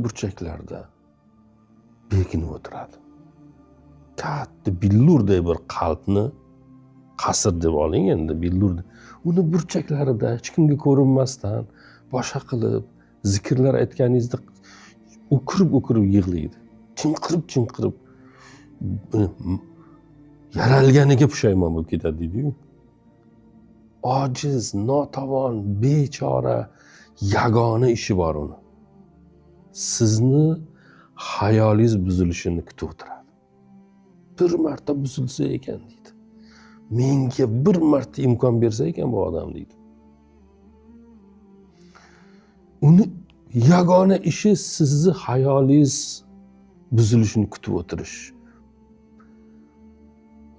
burchaklarda bekinib o'tiradi. Katta billurday bir qalbni, qasr deb oling endi, billurni. Uni burchaklarida hech kimga ko'rinmasdan boshqa qilib zikrlar aytganingizda o'kirib yig'laydi. Chinqirib yaralganiga pushaymon bo'lib ketadi deydi-yu. Ojiz, notavon, bechora, yagona ishi bor uni. Sizni hayolingiz buzilishini kutib o'tiradi. Bir marta buzilsa ekan deydi. Menga bir marta imkon bersa ekan bu odam deydi. Uni yagona ishi sizni hayolingiz buzilishini kutib o'tirish.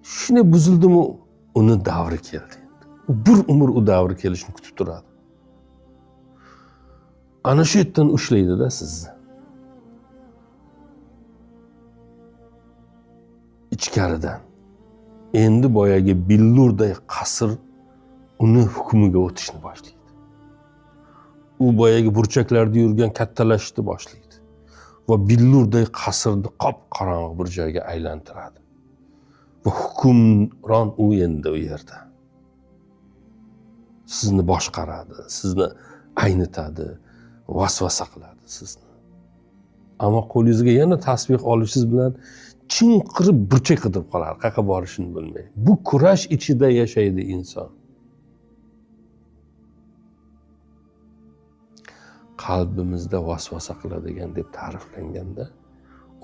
Shunday buzildimi, uni davri keldi. Bir umr u davri kelishini kutib turadi. Ana shu yerdan ushlaydi-da sizni. Ichkaridan. Endi boyagi billurday qasr uni hukmiga o'tishni boshlaydi. U boyagi burchaklarda yurgan kattalashishni boshlaydi. Va billurday qasrni qop-qorong'i bir joyga aylantiradi. Va hukmron u endi u yerda. Sizni boshqaradi, sizni aynitadi, vasvasa qiladi sizni. Ammo qo'lingizga yana tasbih olishingiz bilan chinqirib burchak qidirib qoladi, qayerga borishini bilmay. Bu kurash ichida yashaydi inson. Qalbimizda vasvasa qiladigan deb ta'riflanganda,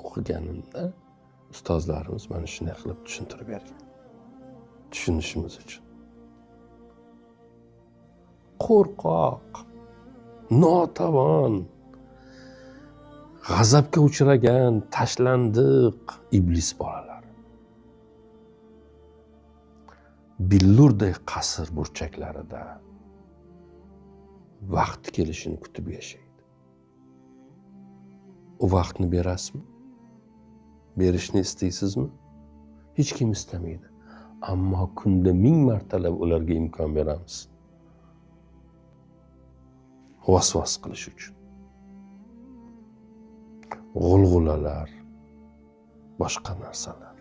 o'qiganimda ustozlarimiz mana shunday qilib tushuntirib bergan. Tushunishimiz uchun. Qo'rqoq, notavon, g'azabga uchragan, tashlandiq iblis bolalari. Billurday qasr burchaklarida vaqt kelishini kutib yashaydi. U vaqtni berasizmi? Berishni istaysizmi? Hech kim istamaydi. Ammo kunda 1000 martalab ularga imkon beramiz. Vasvas qilish uchun. G'ulg'ulalar, boshqa narsalar.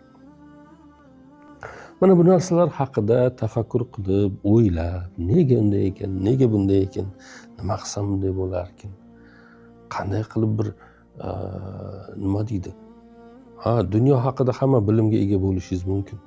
Mana bu narsalar haqida tafakkur qilib, o'ylab, nega unday ekan, nega bunday ekan, nima qilsam bunday bo'lar ekan, qanday qilib bir nima deydi? Dunyo haqida hamma bilimga ega bo'lishingiz mumkin.